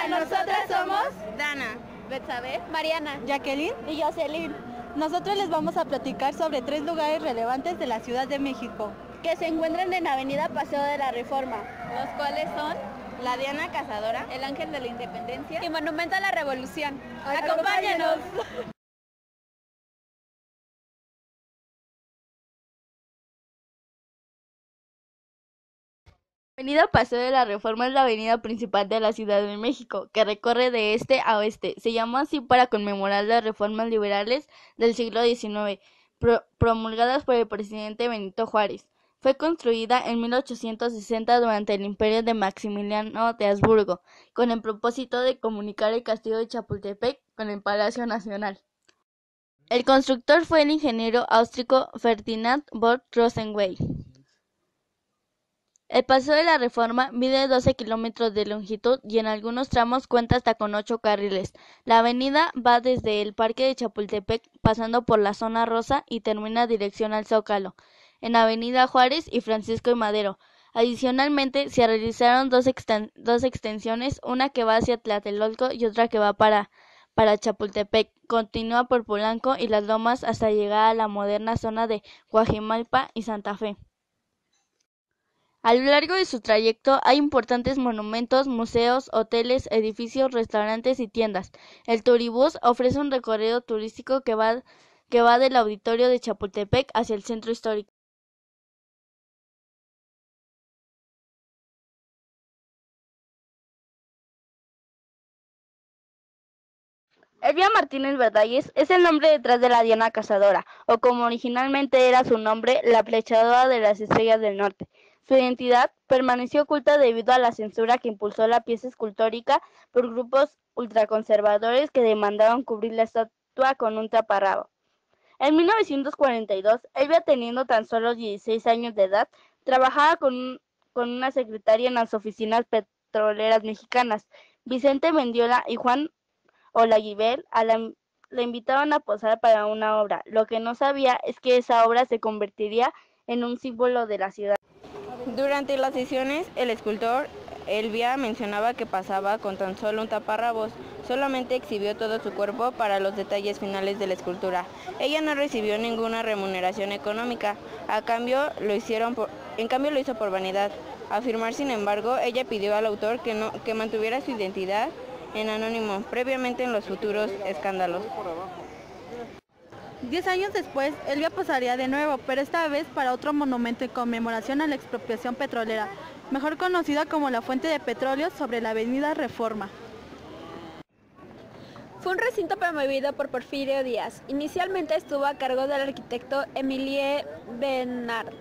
Nosotras somos Dana, Betsabe, Mariana, Jacqueline y Jocelyn, Nosotros les vamos a platicar sobre 3 lugares relevantes de la Ciudad de México, que se encuentran en Avenida Paseo de la Reforma, los cuales son la Diana Cazadora, el Ángel de la Independencia y Monumento a la Revolución. ¡Acompáñenos! Avenida Paseo de la Reforma es la avenida principal de la Ciudad de México, que recorre de este a oeste. Se llamó así para conmemorar las reformas liberales del siglo XIX, promulgadas por el presidente Benito Juárez. Fue construida en 1860 durante el imperio de Maximiliano de Habsburgo, con el propósito de comunicar el castillo de Chapultepec con el Palacio Nacional. El constructor fue el ingeniero austríaco Ferdinand von Rosenwein. El Paseo de la Reforma mide 12 kilómetros de longitud y en algunos tramos cuenta hasta con 8 carriles. La avenida va desde el Parque de Chapultepec, pasando por la Zona Rosa y termina dirección al Zócalo, en Avenida Juárez y Francisco y Madero. Adicionalmente, se realizaron dos extensiones, una que va hacia Tlatelolco y otra que va para Chapultepec. Continúa por Polanco y Las Lomas hasta llegar a la moderna zona de Coajimalpa y Santa Fe. A lo largo de su trayecto hay importantes monumentos, museos, hoteles, edificios, restaurantes y tiendas. El Turibús ofrece un recorrido turístico que va del auditorio de Chapultepec hacia el centro histórico. Elvia Martínez Verdalles es el nombre detrás de la Diana Cazadora, o como originalmente era su nombre, la flechadora de las estrellas del norte. Su identidad permaneció oculta debido a la censura que impulsó la pieza escultórica por grupos ultraconservadores que demandaron cubrir la estatua con un taparrabo. En 1942, Elvia, teniendo tan solo 16 años de edad, trabajaba con una secretaria en las oficinas petroleras mexicanas. Vicente Mendiola y Juan Olaguibel la invitaron a posar para una obra. Lo que no sabía es que esa obra se convertiría en un símbolo de la ciudad. Durante las sesiones, el escultor Elvia mencionaba que pasaba con tan solo un taparrabos. Solamente exhibió todo su cuerpo para los detalles finales de la escultura. Ella no recibió ninguna remuneración económica. En cambio lo hizo por vanidad. Afirmar, sin embargo, ella pidió al autor que mantuviera su identidad en anónimo, previamente en los futuros escándalos. 10 años después, Elvia posaría de nuevo, pero esta vez para otro monumento en conmemoración a la expropiación petrolera, mejor conocida como la Fuente de Petróleo sobre la Avenida Reforma. Fue un recinto promovido por Porfirio Díaz. Inicialmente estuvo a cargo del arquitecto Emilie Bernard,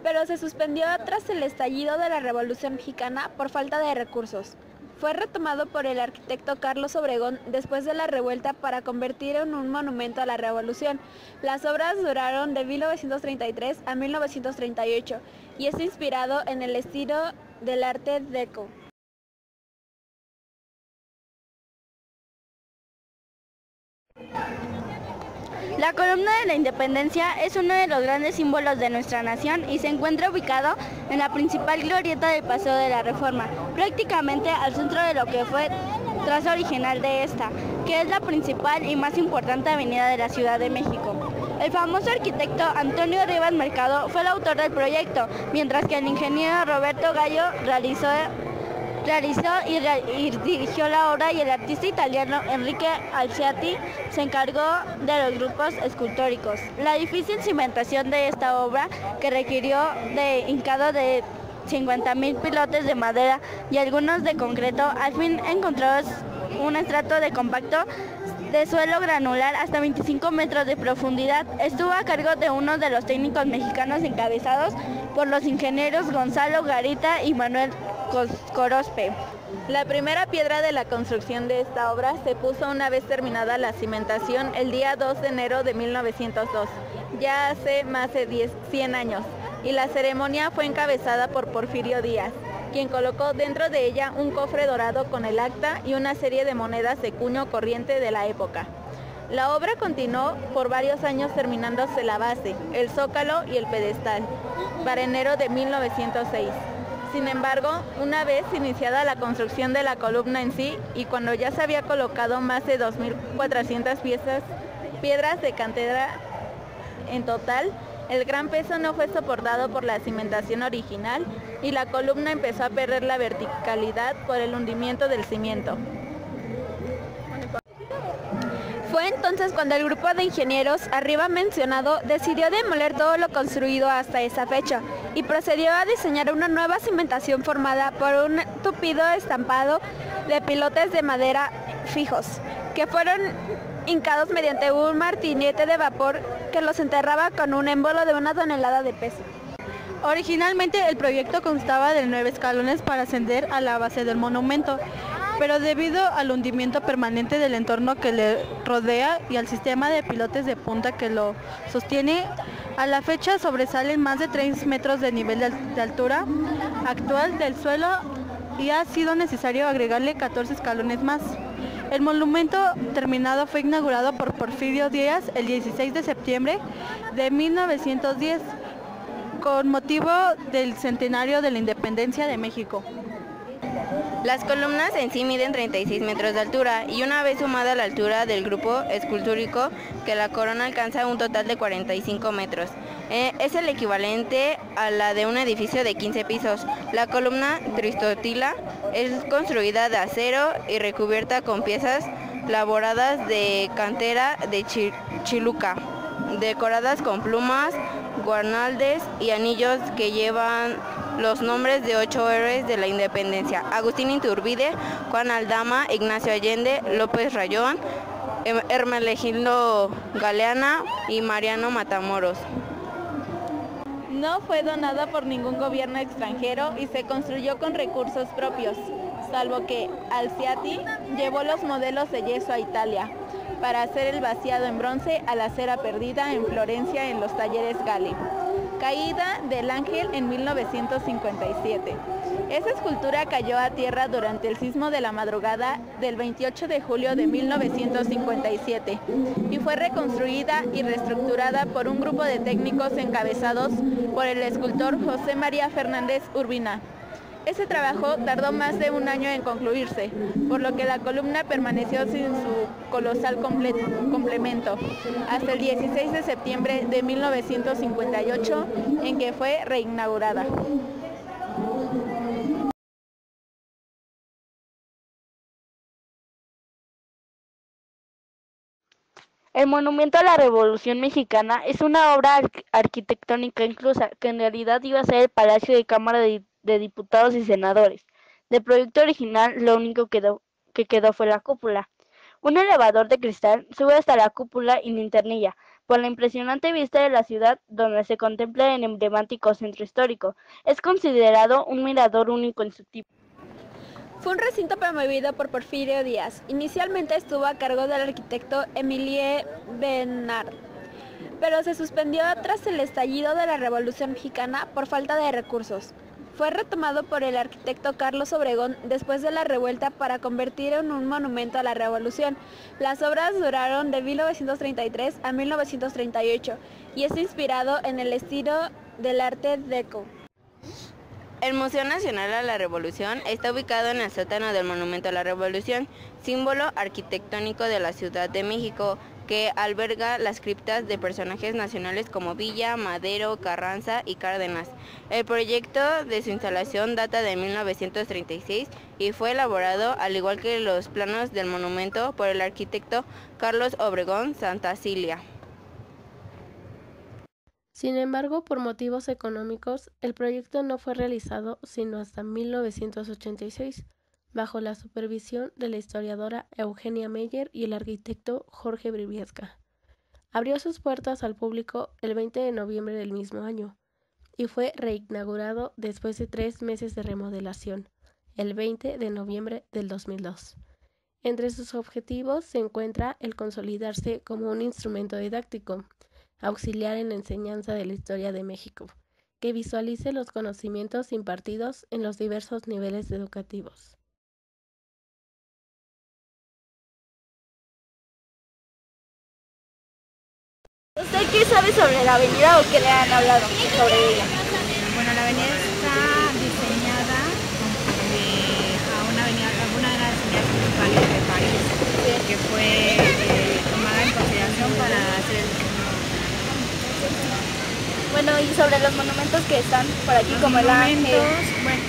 pero se suspendió tras el estallido de la Revolución Mexicana por falta de recursos. Fue retomado por el arquitecto Carlos Obregón después de la revuelta para convertir en un monumento a la revolución. Las obras duraron de 1933 a 1938 y está inspirado en el estilo del Arte Deco. La Columna de la Independencia es uno de los grandes símbolos de nuestra nación y se encuentra ubicado en la principal glorieta del Paseo de la Reforma, prácticamente al centro de lo que fue trazo original de esta, que es la principal y más importante avenida de la Ciudad de México. El famoso arquitecto Antonio Rivas Mercado fue el autor del proyecto, mientras que el ingeniero Roberto Gallo realizó y dirigió la obra, y el artista italiano Enrique Alciati se encargó de los grupos escultóricos. La difícil cimentación de esta obra, que requirió de hincado de 50,000 pilotes de madera y algunos de concreto, al fin encontró un estrato de compacto de suelo granular hasta 25 metros de profundidad. Estuvo a cargo de uno de los técnicos mexicanos encabezados por los ingenieros Gonzalo Garita y Manuel Corospe. La primera piedra de la construcción de esta obra se puso una vez terminada la cimentación el día 2 de enero de 1902, ya hace más de 100 años, y la ceremonia fue encabezada por Porfirio Díaz, quien colocó dentro de ella un cofre dorado con el acta y una serie de monedas de cuño corriente de la época. La obra continuó por varios años, terminándose la base, el zócalo y el pedestal, para enero de 1906. Sin embargo, una vez iniciada la construcción de la columna en sí y cuando ya se había colocado más de 2.400 piedras de cantera en total, el gran peso no fue soportado por la cimentación original y la columna empezó a perder la verticalidad por el hundimiento del cimiento. Fue entonces cuando el grupo de ingenieros arriba mencionado decidió demoler todo lo construido hasta esa fecha y procedió a diseñar una nueva cimentación formada por un tupido estampado de pilotes de madera fijos, que fueron hincados mediante un martinete de vapor que los enterraba con un émbolo de 1 tonelada de peso. Originalmente el proyecto constaba de 9 escalones para ascender a la base del monumento, pero debido al hundimiento permanente del entorno que le rodea y al sistema de pilotes de punta que lo sostiene, a la fecha sobresalen más de 3 metros de nivel de altura actual del suelo y ha sido necesario agregarle 14 escalones más. El monumento terminado fue inaugurado por Porfirio Díaz el 16 de septiembre de 1910, con motivo del centenario de la Independencia de México. Las columnas en sí miden 36 metros de altura y una vez sumada la altura del grupo escultórico que la corona alcanza un total de 45 metros. Es el equivalente a la de un edificio de 15 pisos. La columna Tristotila es construida de acero y recubierta con piezas laboradas de cantera de Chiluca, decoradas con plumas, guirnaldas y anillos que llevan los nombres de 8 héroes de la independencia: Agustín Iturbide, Juan Aldama, Ignacio Allende, López Rayón, Hermenegildo Galeana y Mariano Matamoros. No fue donada por ningún gobierno extranjero y se construyó con recursos propios, salvo que Alciati llevó los modelos de yeso a Italia para hacer el vaciado en bronce a la cera perdida en Florencia en los talleres Gali. Caída del Ángel en 1957. Esa escultura cayó a tierra durante el sismo de la madrugada del 28 de julio de 1957 y fue reconstruida y reestructurada por un grupo de técnicos encabezados por el escultor José María Fernández Urbina. Ese trabajo tardó más de un año en concluirse, por lo que la columna permaneció sin su colosal complemento, hasta el 16 de septiembre de 1958, en que fue reinaugurada. El Monumento a la Revolución Mexicana es una obra arquitectónica inclusa, que en realidad iba a ser el Palacio de Cámara de Diputados y Senadores. Del proyecto original, lo único que quedó fue la cúpula. Un elevador de cristal sube hasta la cúpula y linternilla, por la impresionante vista de la ciudad donde se contempla el emblemático centro histórico. Es considerado un mirador único en su tipo. Fue un recinto promovido por Porfirio Díaz. Inicialmente estuvo a cargo del arquitecto Emilie Bernard, pero se suspendió tras el estallido de la Revolución Mexicana por falta de recursos. Fue retomado por el arquitecto Carlos Obregón después de la revuelta para convertirlo en un monumento a la Revolución. Las obras duraron de 1933 a 1938 y está inspirado en el estilo del Arte Deco. El Museo Nacional a la Revolución está ubicado en el sótano del Monumento a la Revolución, símbolo arquitectónico de la Ciudad de México, que alberga las criptas de personajes nacionales como Villa, Madero, Carranza y Cárdenas. El proyecto de su instalación data de 1936 y fue elaborado, al igual que los planos del monumento, por el arquitecto Carlos Obregón Santacilia. Sin embargo, por motivos económicos, el proyecto no fue realizado sino hasta 1986, bajo la supervisión de la historiadora Eugenia Meyer y el arquitecto Jorge Briviesca. Abrió sus puertas al público el 20 de noviembre del mismo año y fue reinaugurado después de 3 meses de remodelación, el 20 de noviembre del 2002. Entre sus objetivos se encuentra el consolidarse como un instrumento didáctico, auxiliar en la enseñanza de la historia de México, que visualice los conocimientos impartidos en los diversos niveles educativos. ¿Usted qué sabe sobre la avenida o qué le han hablado sobre ella? Bueno, la avenida está diseñada Y sobre los monumentos que están por aquí, como el ángel. Bueno,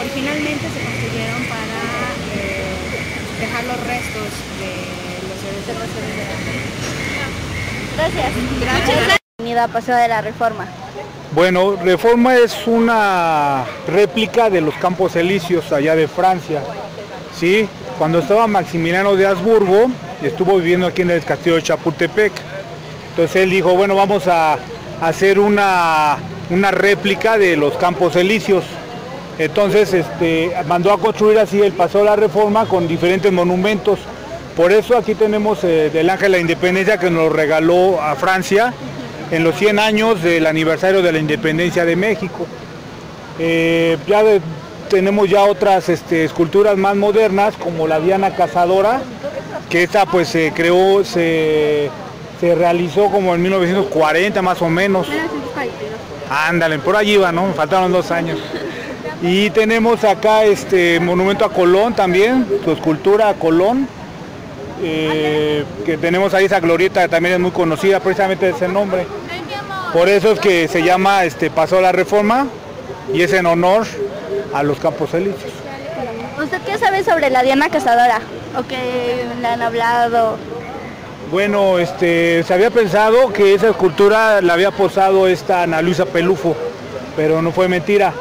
originalmente se construyeron para dejar los restos de los héroes de la Gracias. Gracias. Avenida Paseo de la Reforma. Bueno, Reforma es una réplica de los Campos Elíseos allá de Francia, ¿sí? Cuando estaba Maximiliano de Habsburgo, estuvo viviendo aquí en el castillo de Chapultepec. Entonces él dijo, bueno, vamos a hacer una réplica de los Campos Elíseos. Entonces mandó a construir así el Paseo de la Reforma con diferentes monumentos. Por eso aquí tenemos el Ángel de la Independencia, que nos lo regaló a Francia en los 100 años del aniversario de la Independencia de México. Tenemos ya otras esculturas más modernas, como la Diana Cazadora, que esta pues se creó, se realizó como en 1940 más o menos. 1942. Ándale, por allí va, ¿no? Me faltaron 2 años. Y tenemos acá monumento a Colón también, su escultura a Colón, que tenemos ahí esa glorieta que también es muy conocida, precisamente de ese nombre. Por eso es que se llama Paseo de la Reforma y es en honor a los Campos Elíseos. ¿Usted qué sabe sobre la Diana Cazadora? ¿O qué le han hablado? Bueno, se había pensado que esa escultura la había posado esta Ana Luisa Pelufo, pero no fue mentira.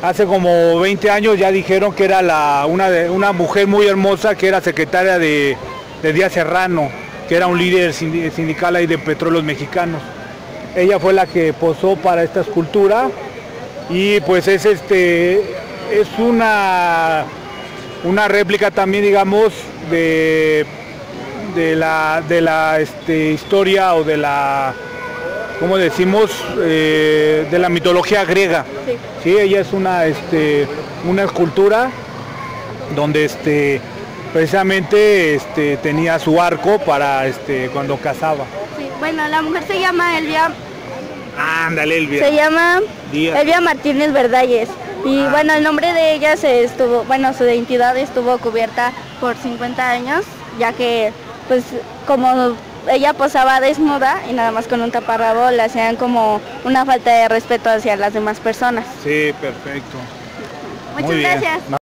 Hace como 20 años ya dijeron que era una mujer muy hermosa, que era secretaria de Díaz Serrano, que era un líder sindical ahí de Petróleos Mexicanos. Ella fue la que posó para esta escultura y pues es una réplica también, digamos, de la historia o de la, ¿cómo decimos? De la mitología griega. Sí, ella es una escultura donde precisamente tenía su arco para cuando cazaba. Sí. Bueno, la mujer se llama Elvia. Ándale, Elvia. Se llama Díaz. Elvia Martínez Verdalles. Y bueno, el nombre de ella su identidad estuvo cubierta por 50 años, ya que pues como ella posaba desnuda y nada más con un taparrabo, le hacían como una falta de respeto hacia las demás personas. Sí, perfecto. Muchas gracias. No.